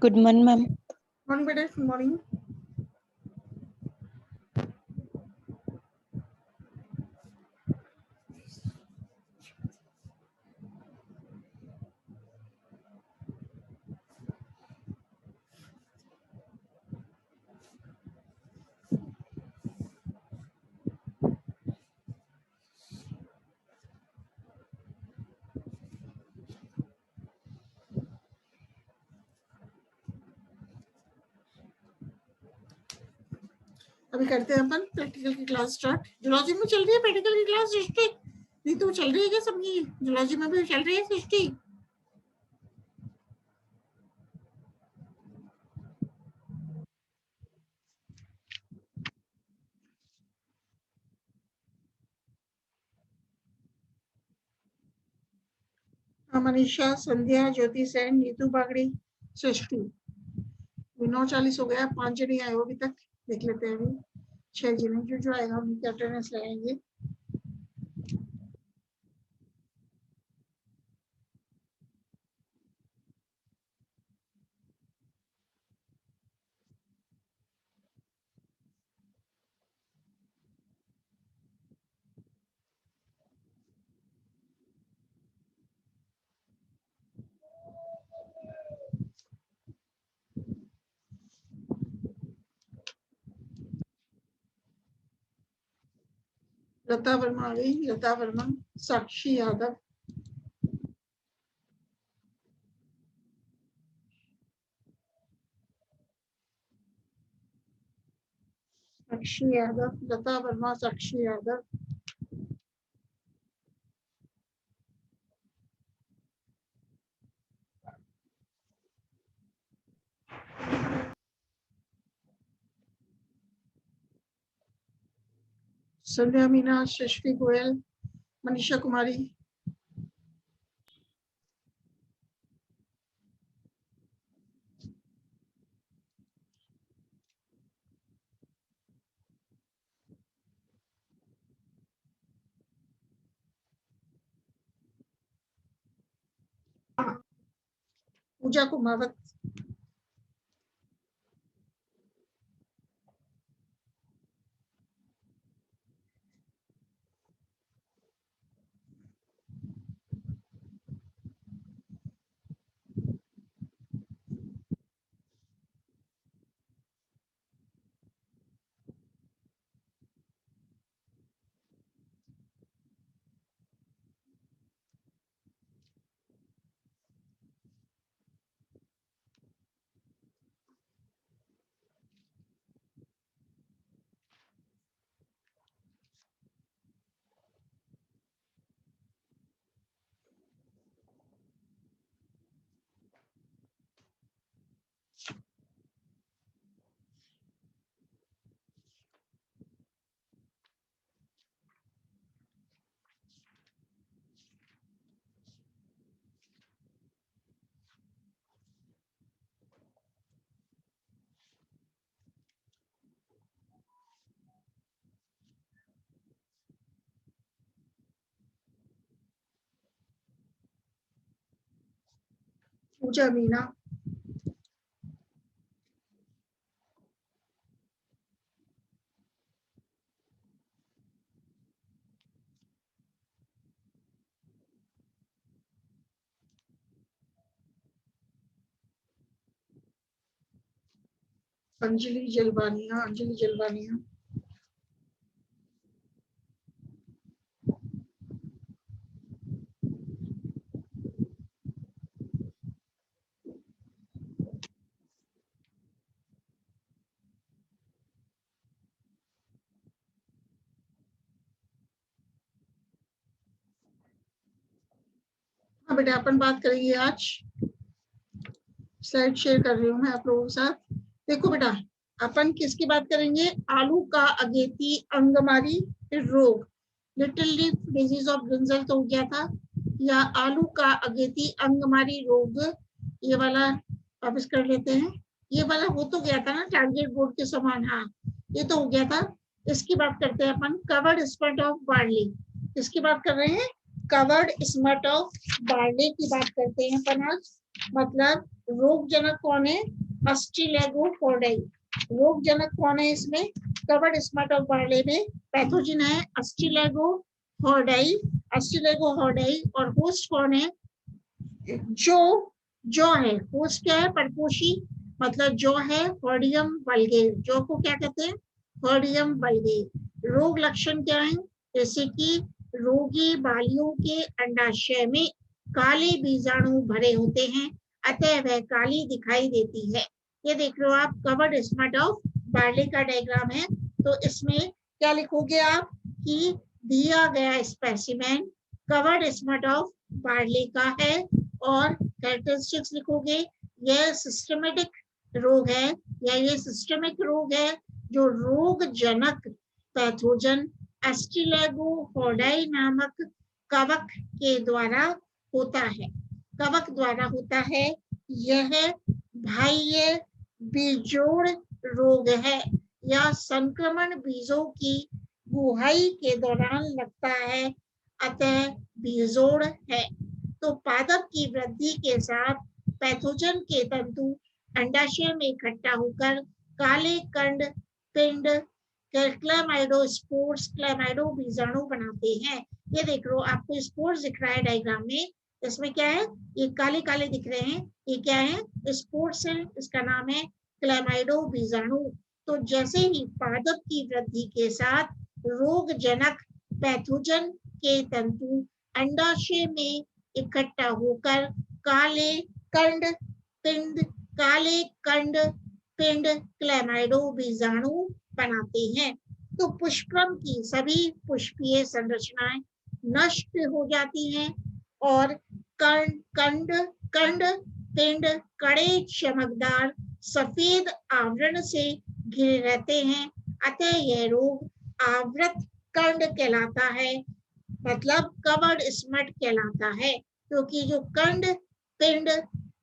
Good morning ma'am. Morning बेटा, good morning. अभी करते हैं अपन प्रैक्टिकल की क्लास स्टार्ट। जूलॉजी में चल रही है प्रैक्टिकल की क्लास सृष्टि? नहीं तो चल रही है क्या सबकी? जूलॉजी में भी चल रही है सृष्टि? मनीषा, संध्या, ज्योति सेन, नीतू बागड़ी, सृष्टि। 9:40 हो गया, 5 जने आए हो अभी तक। देख लेते हैं अभी 6 जने जो आएगा उनकी अटेंडेंस लगाएंगे। लता वर्मा आ गई, लता वर्मा, साक्षी यादव, साक्षी यादव, लता वर्मा, साक्षी यादव, संध्या मीना, सृष्टि गोयल, मनीषा कुमारी, पूजा कुमावत, पूजा मीना, अंजलि जलवानिया, अंजलि जलवानिया, बेटा अपन बात करेंगे आज, स्लाइड शेयर कर रही हूँ मैं आप लोगों के साथ। देखो बेटा, अपन किसकी बात करेंगे? आलू का अगेती अंगमारी रोग, little leaf disease of brinjal तो हो गया था, या आलू का अगेती अंगमारी रोग, ये वाला वापस कर लेते हैं। ये वाला हो तो गया था ना टारगेट बोर्ड के समान, हाँ ये तो हो गया था। इसकी बात करते हैं अपन, कवर्ड स्पॉट ऑफ बार्ली। इसकी बात कर रहे हैं, कवर्ड स्पॉट ऑफ बार्ली की बात करते हैं अपन आज। मतलब रोगजनक कौन है? अस्टिलेगोफोर्डाई। रोगजनक कौन है इसमें? कवर्ड स्पॉट ऑफ बार्ली में पैथोजन है अस्टिलेगोफोर्डाई, अस्टिलेगोफोर्डाई। और होस्ट कौन है? जो है, होस्ट क्या है? परपोषी, मतलब जो है हॉर्डियम वल्गेर। जो को क्या कहते हैं? हॉर्डियम वल्गेर। रोग लक्षण क्या है? जैसे कि रोगी बालियों के अंडाशय में काले बीजाणु भरे होते हैं, अतः वह काली दिखाई देती है। ये देख लो आप, कवर्ड स्पॉट ऑफ बार्ली का डायग्राम है। तो इसमें क्या लिखोगे आप कि दिया गया specimen covered spot of barley का है, और कैरेक्टरिस्टिक्स लिखोगे। यह सिस्टमेटिक रोग है, या ये सिस्टमिक रोग है जो रोगजनक पैथोजन एस्टिलेगोफोर्डाई नामक कवक के द्वारा होता है। कवक द्वारा होता है। यह बाह्य बीजोड़ रोग है, या संक्रमण बीजों की गुहाई के दौरान लगता है, अतः बीजोड़ है। तो पादप की वृद्धि के साथ पैथोजन के तंतु अंडाशय में इकट्ठा होकर काले कंड पिंड क्लैमाइडोस्पोर्स, क्लैमाइडो बीजाणु बनाते हैं। ये देख लो, आपको स्पोर्स दिख रहा है डायग्राम में। इसमें क्या है? ये काले काले दिख रहे हैं, ये क्या है? स्पोर्स है, इसका नाम है क्लैमाइडो बीजाणु। तो जैसे ही पादप की वृद्धि के साथ रोगजनक पैथोजन के तंतु अंडाशय में इकट्ठा होकर काले कंड पिंड, काले कंड पिंड क्लैमाइडो बीजाणु बनाते हैं। तो पुष्पक्रम की सभी पुष्पीय संरचनाएं नष्ट हो जाती हैं, और कंड कंड पिंड कड़े चमकदार सफेद आवरण से घिरे रहते हैं, अतः यह रोग आवृत कंड कहलाता है, मतलब कवर्ड स्पॉट कहलाता है। क्योंकि जो कंड पिंड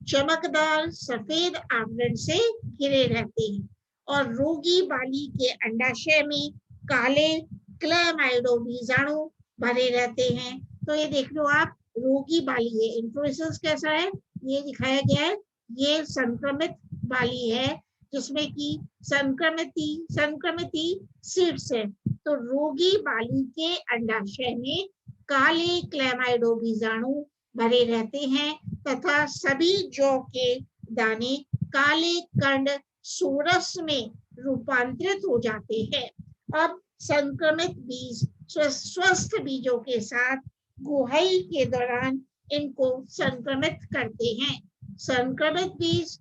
चमकदार सफेद आवरण से घिरे रहते हैं, और रोगी बाली के अंडाशय में काले क्लैमाइडो बीजाणु भरे रहते हैं। तो ये देख लो आप, रोगी बाली है। इन्फ्लोरेसेंस कैसा है ये दिखाया गया है। ये संक्रमित बाली है, जिसमें कि संक्रमिती सीड्स है। तो रोगी बाली के अंडाशय में काले क्लैमाइडो बीजाणु भरे रहते हैं, तथा सभी जौ के दाने काले कंड सोरस में रूपांतरित हो जाते हैं। अब संक्रमित बीज स्वस्थ बीजों के साथ गुहाई के दौरान इनको संक्रमित करते हैं। संक्रमित बीज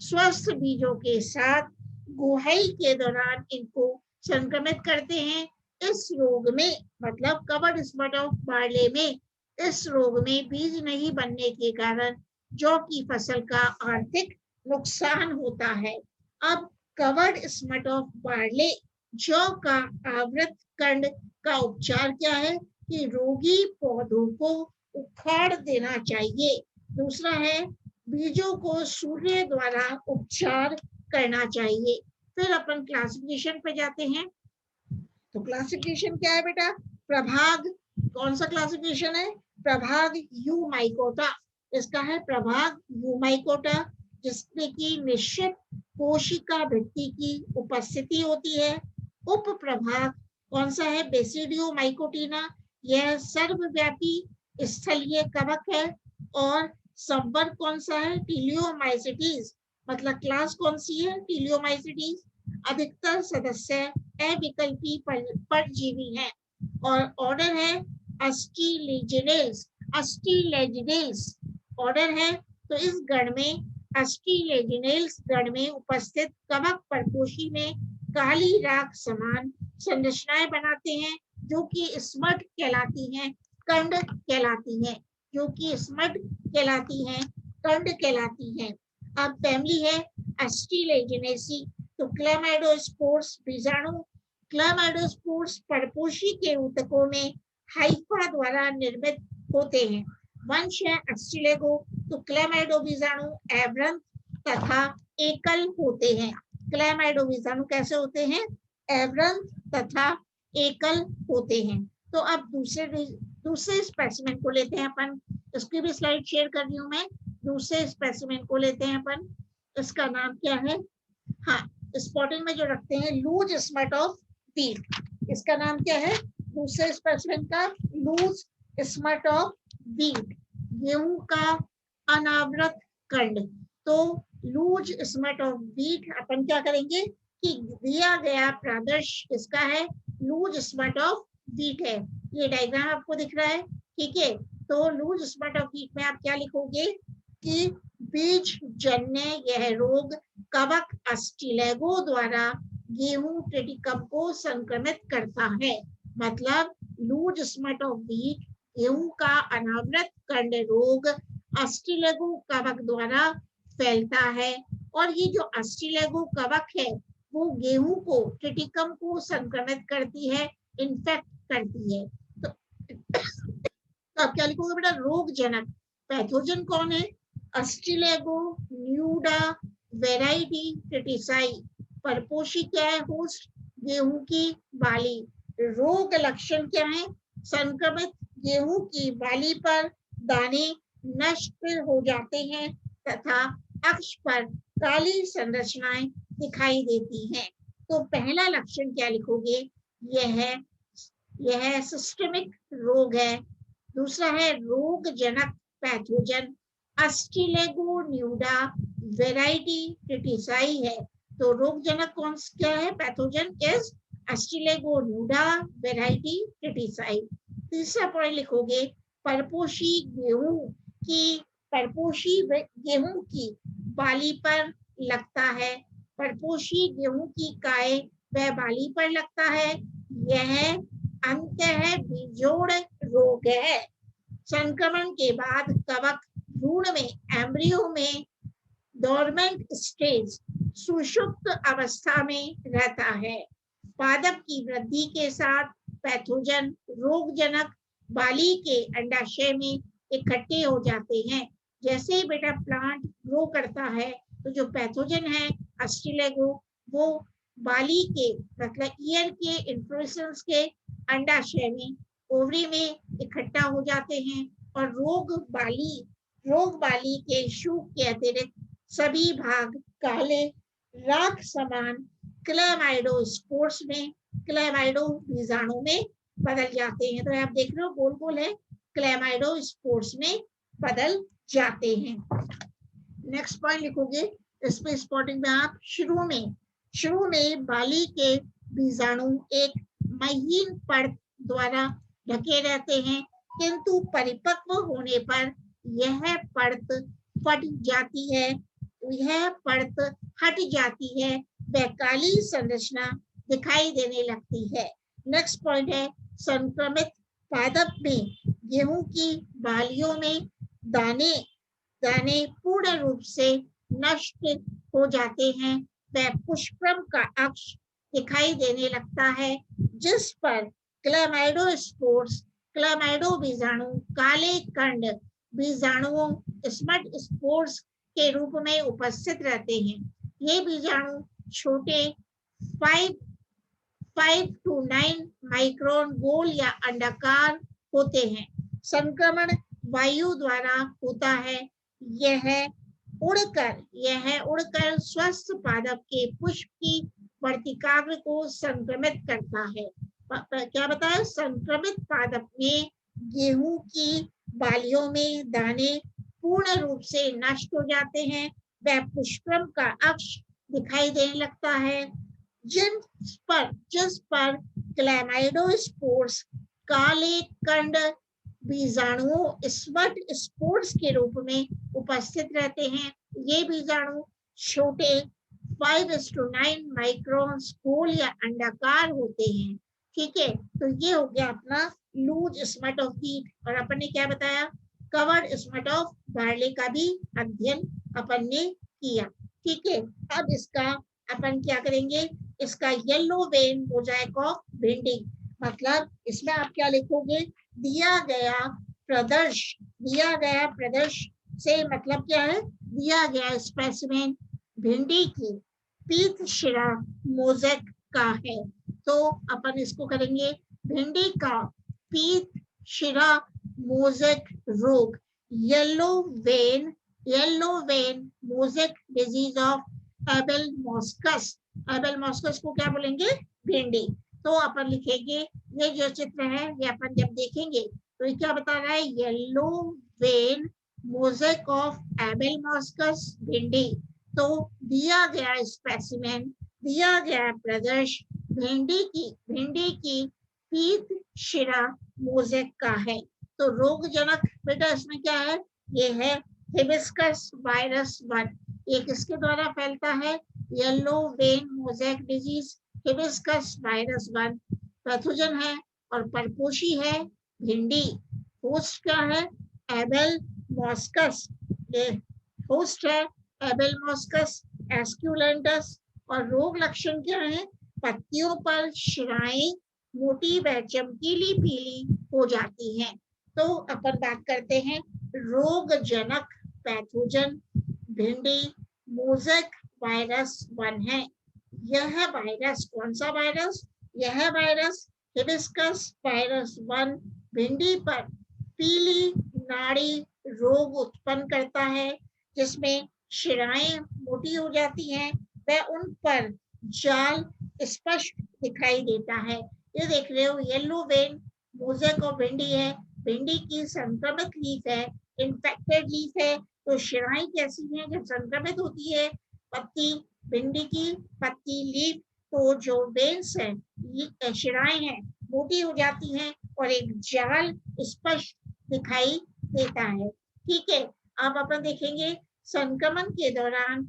स्वस्थ बीजों के साथ गुहाई के दौरान इनको संक्रमित करते हैं। इस रोग में, मतलब कवर्ड स्पॉट ऑफ बार्ली में, इस रोग में बीज नहीं बनने के कारण जौ की फसल का आर्थिक नुकसान होता है। अब कवर्ड स्पॉट ऑफ बार्ली जौ का आवृत कंड का उपचार क्या है? कि रोगी पौधों को उखाड़ देना चाहिए। दूसरा है, बीजों को सूर्य द्वारा उपचार करना चाहिए। फिर अपन क्लासिफिकेशन पे जाते हैं। तो क्लासिफिकेशन क्या है बेटा? प्रभाग। कौन सा क्लासिफिकेशन है? प्रभाग यू माइकोटा। इसका है प्रभाग यू माइकोटा, जिसमें की निश्चित कोशिका भित्ति की उपस्थिति होती है। उप प्रभाग कौन सा है? बेसिडियो माइकोटिना। यह सर्वव्यापी स्थलीय कवक है। और संवर्ग कौन सा है? टीलियोमाइसिटीज। मतलब क्लास कौन सी है? टीलियोमाइसिटीज। अधिकतर सदस्य अविकल्पी परजीवी हैं। और ऑर्डर है अस्टिलेजिनेल्स। अस्टिलेजिनेल्स ऑर्डर है। तो इस गण में, अस्टिलेजिनेल्स गण में उपस्थित कवक परपोषी में काली राख समान संरचनाएं बनाते हैं, जो कि स्मट कहलाती हैं, कंड कहलाती हैं। जो कि स्मट कहलाती हैं, कंड कहलाती हैं। अब फैमिली है एस्टिलेजिनेसी। तो क्लेमाइडोस्पोर्स बीजाणु क्लेमाइडोस्पोर्स परपोषी के ऊतकों में हाइफा द्वारा निर्मित होते हैं। वंश है एस्टिलेगो। तो क्लेमाइडो बीजाणु एब्रंथ तथा एकल होते हैं। क्लेमाइडो बीजाणु कैसे होते हैं? एब्रंथ तथा एकल होते हैं। तो अब दूसरे स्पेसिमेन को लेते हैं अपन। इसकी भी स्लाइड शेयर कर रही हूँ मैं। दूसरे स्पेसिमेन को लेते हैं अपन। इसका नाम क्या है? हाँ, स्पॉटिंग में जो रखते हैं लूज स्मट ऑफ व्हीट। इसका नाम क्या है दूसरे स्पेसिमेन का? लूज स्मट ऑफ व्हीट, गेहूं का अनावृत कंड। तो लूज स्मट ऑफ व्हीट अपन क्या करेंगे कि दिया गया प्रादर्श किसका है? लूज स्मट ऑफ व्हीट है। ये डायग्राम आपको दिख रहा है, ठीक है। तो लूज स्मट ऑफ व्हीट में आप क्या लिखोगे कि बीज जन्य यह रोग कवक अस्टिलेगो द्वारा गेहूं ट्रिटिकम को संक्रमित करता है। मतलब लूज स्मट ऑफ व्हीट गेहूं का अनावृत कंड रोग अस्टिलेगो कवक द्वारा फैलता है। और ये जो अस्टिलेगो कवक है वो गेहूं को ट्रिटिकम को संक्रमित करती है, इन्फेक्ट करती है। तो आप क्या लिखोगे बेटा? रोग जनक। पैथोजन कौन है? Ustilago nuda variety tritici. परपोषी क्या है? होस्ट गेहूं की बाली। रोग लक्षण क्या है? संक्रमित गेहूं की बाली पर दाने नष्ट हो जाते हैं तथा अक्ष पर काली संरचनाएं दिखाई देती हैं। तो पहला लक्षण क्या लिखोगे? यह सिस्टमिक रोग है। दूसरा है रोग जनक pathogen Ustilago nuda variety tritici है। तो रोग जनक कौन क्या है? Pathogen is Ustilago nuda variety tritici. तीसरा पॉइंट लिखोगे परपोषी गेहूं की बाली पर लगता है। परपोषी गेहूं की काय व बाली पर लगता है। यह अंतः बीजोड़ रोग है। संक्रमण के बाद कवक भ्रूण में एम्ब्रियो में डोरमेंट स्टेज सुषुप्त अवस्था में रहता है। पादप की वृद्धि के साथ पैथोजन रोगजनक बाली के अंडाशय में इकट्ठे हो जाते हैं। जैसे ही बेटा प्लांट ग्रो करता है तो जो पैथोजन है अस्टिलेगो वो बाली के मतलब ईयर के इन्फ्लोरेसेंस के अंडाशय में ओवरी में इकट्ठा हो जाते हैं और रोग बाली के शूक के अतिरिक्त सभी भाग काले राख समान क्लेमाइडोस्पोर्स में क्लेमाइडो बीजाणु में बदल जाते हैं। तो आप देख रहे हो गोल गोल है, क्लेमाइडोस्पोर्स में बदल जाते हैं। नेक्स्ट पॉइंट लिखोगे इसमें स्पॉटिंग में आप शुरू में बाली के बीजाणु एक महीन परत द्वारा ढके रहते हैं, किंतु परिपक्व होने पर यह परत फट जाती है, यह परत हट जाती है, वह काली संरचना दिखाई देने लगती है। नेक्स्ट पॉइंट है संक्रमित पादप में गेहूं की बालियों में दाने पूर्ण रूप से नष्ट हो जाते हैं, वह पुष्पक्रम का अक्ष दिखाई देने लगता है जिस पर क्लेमाइडोस्पोर्स क्लेमाइडो बीजाणु काले कंड बीजाणुओं स्मट स्पोर्स के रूप में उपस्थित रहते हैं। ये बीजाणु छोटे 5 to 9 माइक्रोन गोल या अंडाकार होते हैं। संक्रमण वायु द्वारा होता है। यह उड़कर स्वस्थ पादप के पुष्प की वर्तिकाग्र को संक्रमित करता है। क्या बताया? संक्रमित पादप में गेहूं की बालियों में दाने पूर्ण रूप से नष्ट हो जाते हैं, वह पुष्पक्रम का अक्ष दिखाई देने लगता है जिस पर क्लेमाइडोस्पोर्स काले कंड बीजाणुओं स्मट स्पोर्स के रूप में उपस्थित रहते हैं। ये बीजाणु छोटे 5:9 माइक्रोन गोल या अंडाकार होते हैं। ठीक है, तो ये हो गया अपना लूज स्मट ऑफ व्हीट। और अपन ने क्या बताया? कवर्ड स्मट ऑफ बार्ले का भी अध्ययन अपन ने किया। ठीक है, अब इसका अपन क्या करेंगे, इसका येलो वेन मोजाइक ऑफ भिंडी, मतलब इसमें आप क्या लिखोगे, दिया गया प्रदर्श से मतलब क्या है, दिया गया स्पेसिमेन भिंडी की पीत शिरा मोजेक का है। तो अपन इसको करेंगे, भिंडी का पीत शिरा मोजेक रोग, yellow vein mosaic disease of Abel मॉस्कस को क्या बोलेंगे, भिंडी। तो अपन लिखेंगे, ये जो चित्र है ये अपन जब देखेंगे तो ये क्या बता रहा है, yellow vein mosaic of Abel मॉस्कस भिंडी। तो दिया गया स्पेसिमेन, दिया गया प्रदर्श भिंडी की पीत शिरा मोजेक का है। तो रोगजनक बेटा इसमें क्या है, ये है हिबिस्कस वायरस 1। ये किसके द्वारा फैलता है, yellow vein mosaic disease, hibiscus virus 1 pathogen है और परपोषी है भिंडी। होस्ट क्या है, एबेल मॉस्कस, ये होस्ट है एबेल मॉस्कस एस्क्यूलेंटस। और रोग लक्षण क्या है, पत्तियों पर शिराएं मोटी व चमकीली पीली हो जाती हैं। तो अपन बात करते हैं रोगजनक पैथोजन, भिंडी मोजेक वायरस 1 है। यह वायरस कौन सा वायरस, यह वायरस हिबिस्कस वायरस 1 भिंडी पर पीली नाड़ी रोग उत्पन्न करता है, जिसमें शिराएं मोटी हो जाती हैं व उन पर जाल स्पष्ट दिखाई देता है। ये देख रहे हो, येलो वेन मोजेक और भिंडी है, भिंडी की संक्रमित लीफ है, इन्फेक्टेड लीफ है। तो शिराएं कैसी हैं, जब संक्रमित होती है पत्ती, भिंडी की पत्ती लीफ, तो जो वेन्स हैं, शिराएं हैं, मोटी हो जाती हैं और एक जाल स्पष्ट दिखाई देता है। ठीक है, अब अपन देखेंगे संक्रमण के दौरान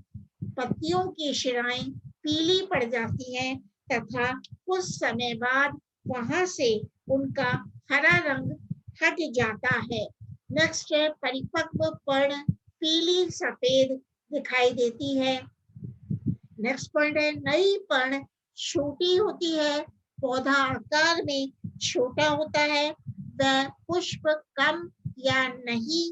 पत्तियों की शिराएं पीली पड़ जाती हैं तथा कुछ समय बाद वहां से उनका हरा रंग हट जाता है। नेक्स्ट है परिपक्व पर्ण पीली सफेद दिखाई देती है। नेक्स्ट पॉइंट है नई पर्ण छोटी होती है, पौधा आकार में छोटा होता है व पुष्प कम या नहीं,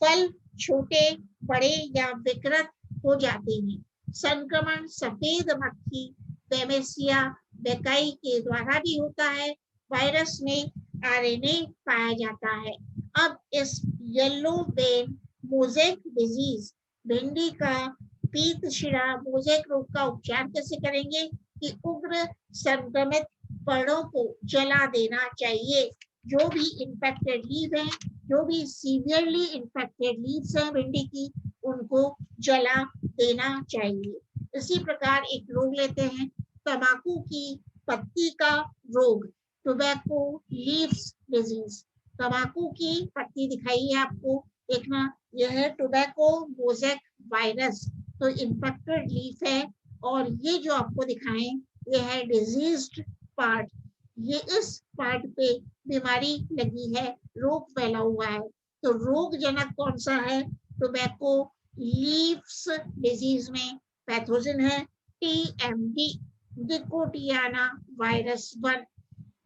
फल छोटे बड़े या विकृत हो जाते हैं। संक्रमण सफेद मक्खी बेमेसिया बेकाई के द्वारा भी होता है, वायरस में आरएनए पाया जाता है। अब इस येलो वेन मोजेक डिजीज भिंडी का पीत शिरा मोजेक रोग का उपचार कैसे करेंगे कि उग्र संक्रमित पर्णों को जला देना चाहिए। जो भी इन्फेक्टेड लीव है, जो भी सीवियरली इन्फेक्टेड लीव्स हैं भिंडी की, उनको जला देना चाहिए। इसी प्रकार एक रोग लेते हैं तंबाकू की पत्ती का रोग, टोबैको लीव्स डिजीज। तंबाकू की पत्ती दिखाई है आपको, देखना यह है टोबैको मोजेक वायरस। तो इन्फेक्टेड लीफ है और ये जो आपको दिखाएं ये है डिजीज्ड पार्ट, ये इस पार्ट पे बीमारी लगी है, रोग फैला हुआ है। तो रोगजनक कौन सा है, टोबैको लीव्स डिजीज में पैथोजन है TMD, Nicotiana virus 1,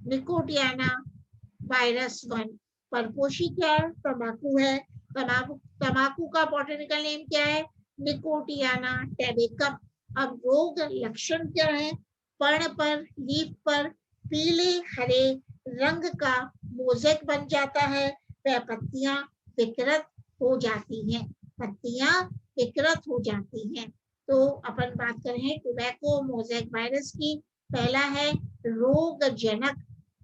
Nicotiana virus 1। परपोषी क्या है, तंबाकू है, तंबाकू का बॉटनिकल नेम क्या है, निकोटियाना टेबेकम। अब रोग लक्षण क्या है, पर्ण पर लीफ पर पीले हरे रंग का मोजेक बन जाता है, वह पत्तियां विकृत हो जाती हैं, पत्तियां विकृत हो जाती हैं। तो अपन बात करें टोबैको मोजेक वायरस की, पहला है रोगजनक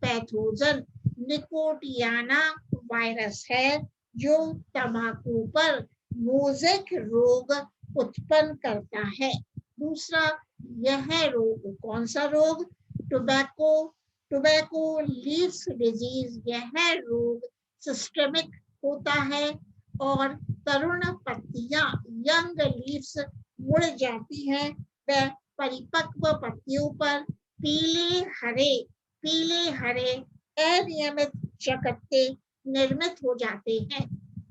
पैथोजन निकोटियाना वायरस है जो तंबाकू पर मोजेक रोग उत्पन्न करता है। दूसरा यह रोग कौन सा रोग, टोबैको लीव्स डिजीज। यह रोग सिस्टेमिक होता है और तरुण पत्तियां यंग लीव्स मुड़ जाती हैं व परिपक्व पत्तियों पर पीले हरे अनियमित चकत्ते निर्मित हो जाते हैं।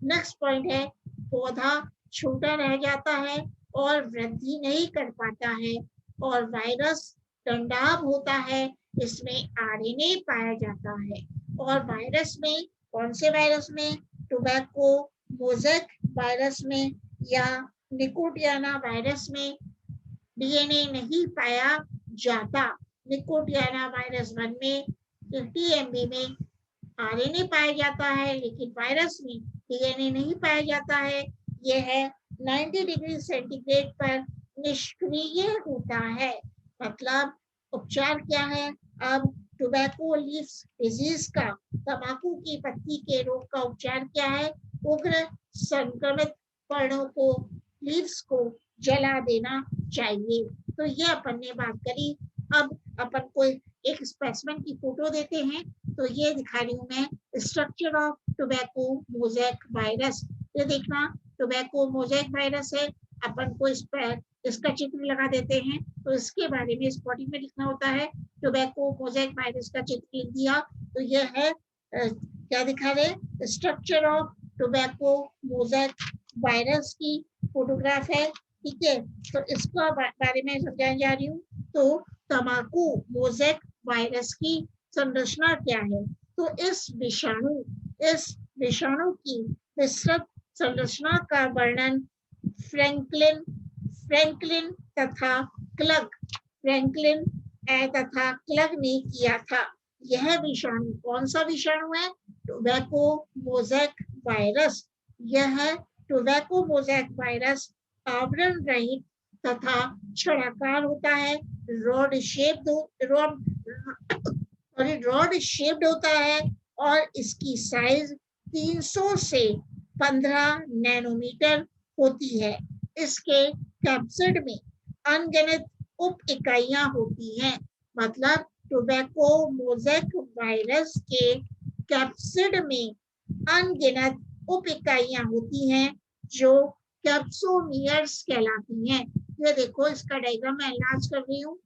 नेक्स्ट पॉइंट है पौधा छोटा रह जाता है और वृद्धि नहीं कर पाता है और वायरस डंडाब होता है, इसमें आरएनए पाया जाता है। और वायरस में कौन से वायरस में, टोबैको मोज़ेक वायरस में या निकोटियाना वायरस में डीएनए नहीं पाया जाता। निकोटियाना वायरस 1 में 50 MB में आरएनए पाया जाता है, लेकिन वायरस में डीएनए नहीं पाया जाता है। यह है 90 डिग्री सेंटीग्रेड पर निष्क्रिय होता है। मतलब उपचार क्या है? अब टोबैको लीफ डिजीज का, तंबाकू की पत्ती के रोग का उपचार क्या है? उग्र संक्रमित पर्णों को, लीव्स को जला देना चाहिए। तो ये अपन ने बात करी। अब अपन को एक स्पेसिमेन की फोटो देते हैं। तो ये दिखा रही हूँ मैं, structure of tobacco mosaic virus. ये देखना टोबैको मोज़ेक वायरस है। अपन को इस पर इसका चित्र लगा देते हैं। तो इसके बारे में स्पॉटिंग में लिखना होता है। टोबैको मोज़ेक वायरस का चित्र लिख दिया। तो ये है क्या दिखा रहे, structure of tobacco mosaic virus की फोटोग्राफ है। ठीक है, तो इसका बारे में समझाने जा रही हूँ। तो तंबाकू मोज़ेक वायरस की संरचना क्या है? तो इस विषाणु की विस्तृत संरचना का वर्णन फ्रैंकलिन तथा क्लग ने किया था। यह विषाणु कौन सा विषाणु है? Tobacco mosaic virus. यह टोबैको मोज़ेक वायरस आवरण रहित तथा छड़ाकार होता है, रॉड शेप्ड होता है और इसकी साइज 300 से 15 नैनोमीटर होती है। इसके कैप्सिड में अनगिनत उप इकाइयां होती हैं। मतलब टोबैको मोज़ेक वायरस के कैप्सिड में अनगिनत उप इकाइयां होती हैं जो कैप्सोमियर्स कहलाती हैं। ये देखो इसका डायग्राम मैं इलाज कर रही हूँ।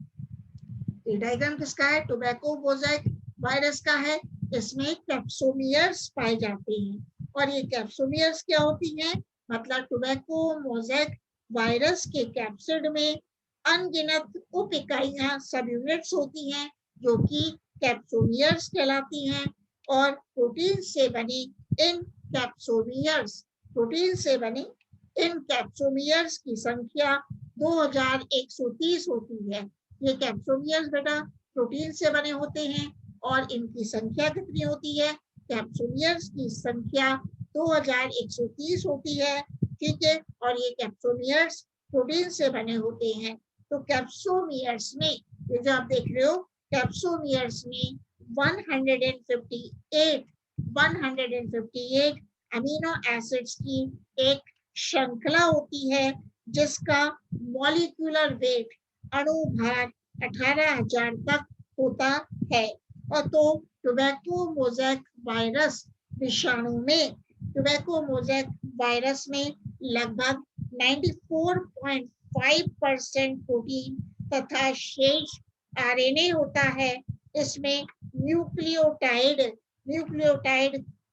ये डायग्राम किसका है? टोबैको मोज़ेक वायरस का है। इसमें कैप्सोमियर्स पाए जाते हैं। और ये कैप्सोमियर्स क्या होती हैं? मतलब टोबैको मोज़ेक वायरस के कैप्सिड में अनगिनत उप इकाइयां, सब यूनिट्स होती हैं जो कि कैप्सोमियर्स कहलाती हैं। और प्रोटीन से बने इन कैप्सोमियर्स की संख्या 2130 होती है। ये कैप्सोमियर्स बेटा प्रोटीन से बने होते हैं और इनकी संख्या कितनी होती है? कैप्सोमियर्स की संख्या 2130 होती है। ठीक है, और ये कैप्सोमियर्स प्रोटीन से बने होते हैं। तो कैप्सोमियर्स में ये जो आप देख रहे हो, कैप्सोमियर्स में 158 अमीनो एसिड्स की एक श्रृंखला होती है जिसका मॉलिक्यूलर वेट, अणु भार 18,000 तक होता है। और तो टोबैको मोज़ेक वायरस विषाणु में, टोबैको मोज़ेक वायरस में लगभग 94.5% प्रोटीन तथा शेष आरएनए होता है। इसमें न्यूक्लियोटाइड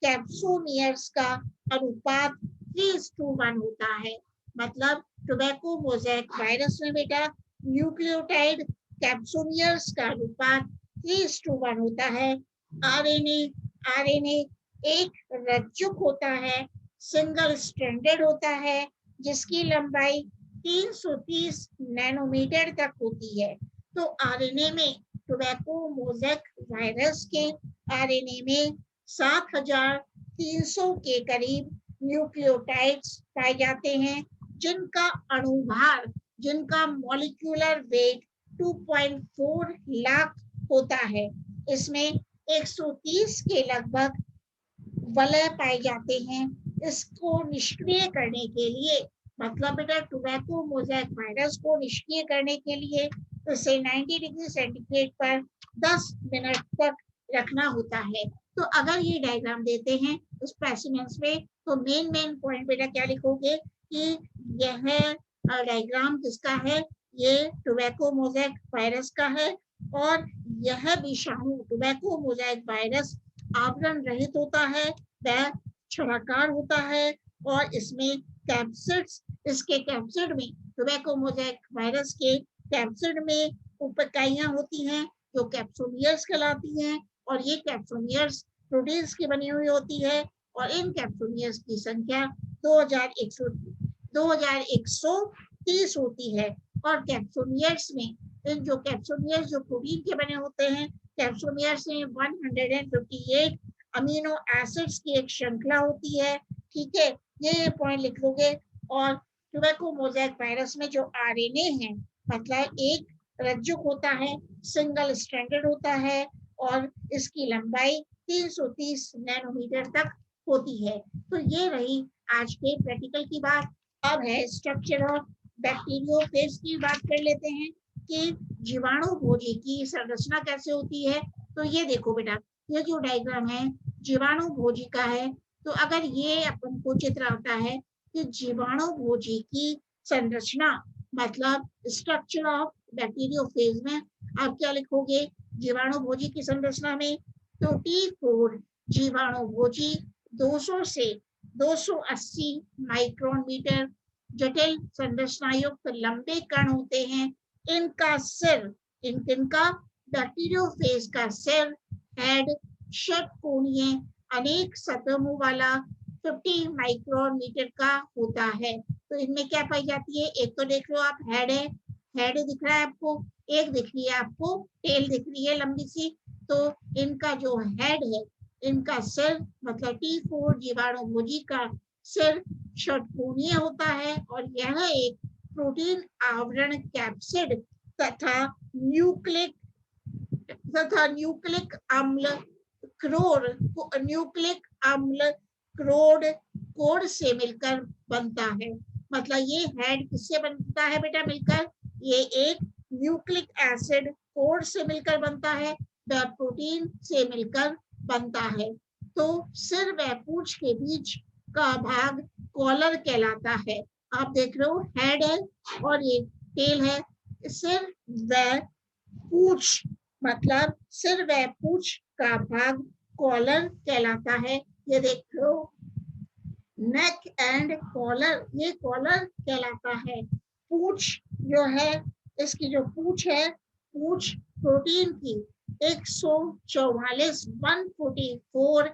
कैप्सोमियर्स का अनुपात 3:1 होता है। मतलब टोबैको मोज़ेक वायरस में बेटा न्यूक्लियोटाइड कैप्सोमियर्स का अनुपात 3:1 होता है। आरएनए एक रज्जुक होता है, सिंगल स्ट्रैंडेड होता है, जिसकी लंबाई 330 नैनोमीटर तक होती है। तो आरएनए में, टोबैको मोज़ेक वायरस के आरएनए में 7300 के करीब न्यूक्लियोटाइड्स पाए जाते हैं, जिनका अणुभार, जिनका मॉलिक्यूलर वेट 2.4 लाख होता है। इसमें 130 के लगभग वलय पाए जाते हैं। इसको निष्क्रिय करने के लिए, मतलब बेटा टोबैको मोज़ेक वायरस को निष्क्रिय करने के लिए इसे 90 डिग्री सेंटीग्रेड पर 10 मिनट तक रखना होता है। तो अगर ये डायग्राम देते हैं स्पेसिमेंस में, तो मेन पॉइंट बेटा क्या लिखोगे कि यह डायग्राम किसका है? ये टोबैको मोज़ेक वायरस का है। और यह विषाणु टोबैको मोज़ेक वायरस आवरण रहित होता है, वह छड़ाकार होता है और इसमें कैप्सिड्स, इसके कैप्सिड में टोबैको मोज़ेक वायरस के कैप्सिड में उपइकाइयां होती हैं जो कैप्सुलियर्स कहलाती हैं और ये कैप्सुलियर्स प्रोटीन्स की बनी हुई होती है और इन कैप्सुलियर्स की संख्या 2130 होती है और कैप्सुलियर्स में इन जो कैप्सुलियर्स जो प्रोटीन के बने होते हैं कैप्सुलियर्स में 158 अमीनो एसिड्स की एक श्रृंखला होती है। ठीक है, ये पॉइंट लिख लोगे। और टोबैको मोज़ेक वायरस में जो आरएनए है मतलब एक रज्जुक होता है, सिंगल स्ट्रैंडेड होता है और इसकी लंबाई 330 नैनोमीटर तक होती है। तो ये रही आज के प्रैक्टिकल की बात। अब है स्ट्रक्चर ऑफ बैक्टीरियोफेज की बात कर लेते हैं कि जीवाणु भोजी की संरचना कैसे होती है। तो ये देखो बेटा, ये जो डायग्राम है जीवाणु भोजी का है। तो अगर ये अपन को चित्र आता है कि जीवाणु भोजी की संरचना मतलब स्ट्रक्चर ऑफ बैक्टीरियोफेज में आप क्या लिखोगे जीवाणु भोजी की संरचना में। तो T4 जीवाणु भोजी 200 से 280 माइक्रोन मीटर जटिल संरचना युक्त लंबे कण होते हैं। इनका सिर, इनका बैक्टीरियोफेज का सिर हेड षटकोणीय अनेक सतहों वाला 50 माइक्रोन मीटर का होता है। तो इनमें क्या पाई जाती है, एक तो देख लो आप हेड है, हेड दिख रहा है आपको, एक दिख रही है आपको टेल दिख रही है लंबी सी। तो इनका जो हेड है, इनका सिर मतलब T4 जीवाणु भोजी का सिर षटकोणीय होता है और यह एक प्रोटीन आवरण कैप्सिड तथा न्यूक्लिक अम्ल क्रोड कोड से मिलकर बनता है। मतलब ये हेड किससे बनता है बेटा मिलकर, ये एक न्यूक्लिक एसिड कोड से मिलकर बनता है, वह प्रोटीन से मिलकर बनता है। तो सिर व पूंछ के बीच का भाग कॉलर कहलाता है। आप देख रहे हो हेड है और ये टेल है। सिर व पूंछ मतलब सिर व पूंछ का भाग कॉलर कहलाता है। ये देख लो नेक एंड कॉलर, ये कॉलर कहलाता है। पूंछ जो है, इसकी जो पूंछ है, पूंछ प्रोटीन की 144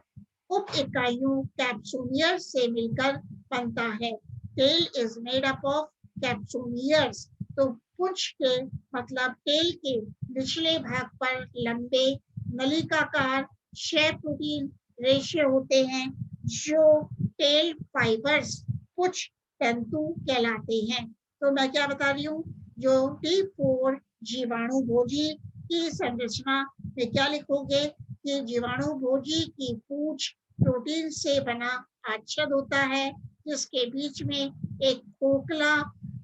उप इकाइयों कैप्सुलियर से मिलकर बनता है। Tail is made up of capsuliers. तो पूंछ के मतलब टेल के निचले भाग पर लंबे नलिकाकार 6 प्रोटीन रेशे होते हैं जो टेल फाइबर्स कुछ तंतु कहलाते हैं। तो मैं क्या बता रही हूँ, जो T4 जीवाणु भोजी की संरचना में क्या लिखोगे कि जीवाणु भोजी की पूंछ प्रोटीन से बना आच्छद होता है जिसके बीच में एक खोखला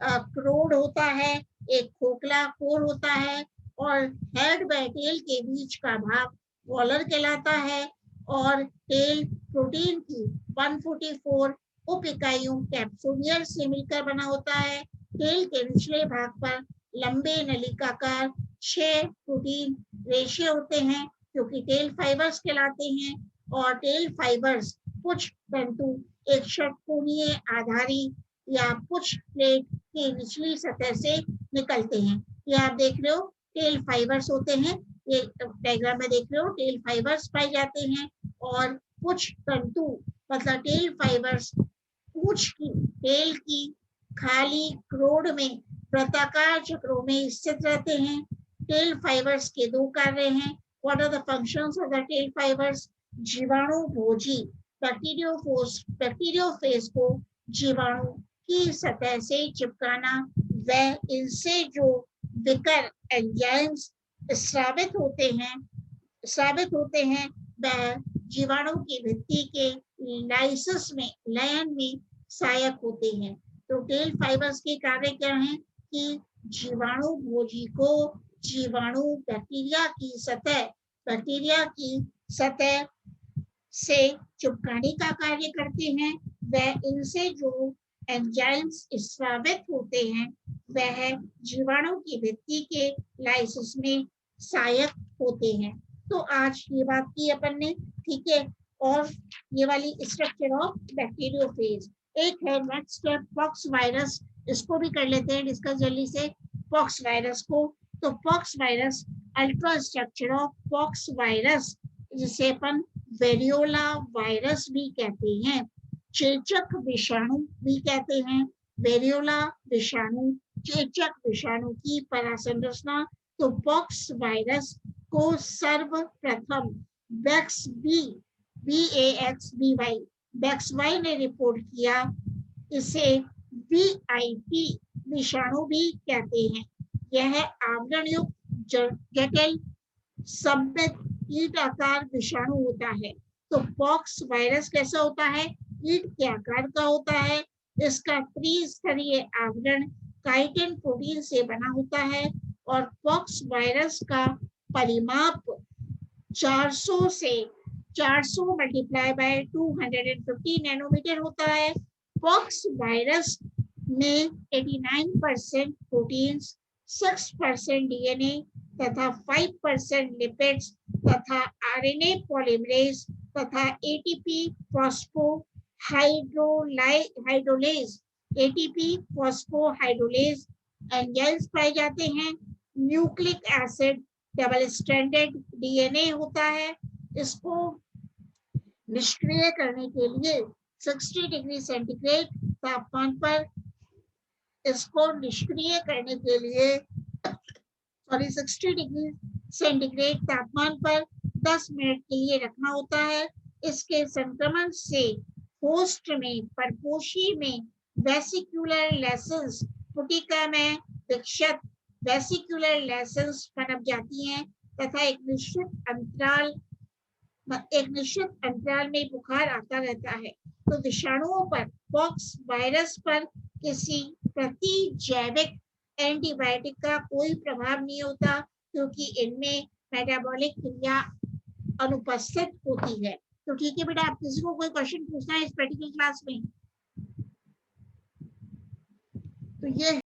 क्रोड होता है, एक खोखला कोर होता है और हेड व टेल के बीच का भाग कॉलर कहलाता है और टेल प्रोटीन की 144 उप इकाइयों कैप्सुलियर से मिलकर बना होता है। टेल के निचले भाग पर लंबे नलिकाकार 6 प्रोटीन रेशे होते हैं जो कि टेल फाइबर्स कहलाते हैं और टेल फाइबर्स कुछ तंतु एक षटकोणीय आधारी या पुछ प्लेट की निचली सतह से निकलते हैं। ये आप देख रहे हो टेल फाइबर्स होते हैं, ये डायग्राम में देख रहे हो टेल फाइबर्स पाए जाते हैं और कुछ तंतु मतलब टेल फाइबर्स पूंछ की टेल की खाली क्रोड में वृत्ताकार चक्रों में स्थित रहते हैं। टेल फाइबर्स के 2 कार्य हैं। What are the functions of the tail fibres? जीवाणु भोजी बैक्टीरियोफेज को जीवाणु की सतह से चिपकाना व इनसे जो विकर एंजाइम्स स्रावित होते हैं वह जीवाणु की भित्ति के लाइसिस में लयन में सहायक होते हैं। तो टेल फाइबर्स के कार्य क्या हैं कि जीवाणु भोजी को जीवाणु बैक्टीरिया की सतह से चिपकाने का कार्य करते हैं। वह इनसे जो एंजाइम्स स्रावित होते हैं वह जीवाणु की भित्ति के लाइसिस में सहायक होते हैं। तो आज ये बात की अपन ने, ठीक है। और ये वाली स्ट्रक्चर ऑफ बैक्टीरियोफेज। एक है नेक्स्ट स्टेप पॉक्स वायरस, इसको भी कर लेते हैं डिस्कस जल्दी से पॉक्स वायरस को। तो pox virus ultra structure of pox virus, जिसे अपन वेरियोला वायरस भी कहते हैं, चेचक विषाणु भी कहते हैं। वेरियोला विषाणु, चेचक विषाणु की परासंरचना। तो पॉक्स वायरस को सर्वप्रथम बैक्सवाई ने रिपोर्ट किया। इसे VIP विषाणु भी कहते हैं। यह आवरण युक्त जटिल सममित कीट आकार विषाणु होता है। तो पॉक्स वायरस कैसा होता है? कीट के आकार का होता है। इसका त्रिस्तरीय आवरण काइटिन प्रोटीन से बना होता है और पॉक्स वायरस का परिमाप 400 से 400 मल्टीप्लाई बाय 250 नैनोमीटर होता है। पॉक्स वायरस में 89% प्रोटीन्स, 6% DNA तथा 5% लिपिड्स तथा RNA पॉलीमरेज तथा ATP फॉस्फोहाइड्रोलेज एंजाइम्स पाए जाते हैं। Nucleic acid double stranded DNA होता है। इसको निष्क्रिय करने के लिए 60 डिग्री सेंटीग्रेड तापमान पर, इसको निष्क्रिय करने के लिए 60 डिग्री सेंटीग्रेड तापमान पर 10 मिनट के लिए रखना होता है। इसके संक्रमण से होस्ट में परपोषी में वेसिकुलर लेसेंस, पुटिका में विक्षत वेसिकुलर लेसेंस पनप जाती हैं तथा एक निश्चित अंतराल में बुखार आता रहता है। तो विषाणुओं पर, पॉक्स वायरस पर किसी प्रतिजैविक एंटीबायोटिक का कोई प्रभाव नहीं होता, क्योंकि इनमें मेटाबॉलिक क्रिया अनुपस्थित होती है। तो ठीक है बेटा, आप किसी को कोई क्वेश्चन पूछना है इस प्रैक्टिकल क्लास में? तो ये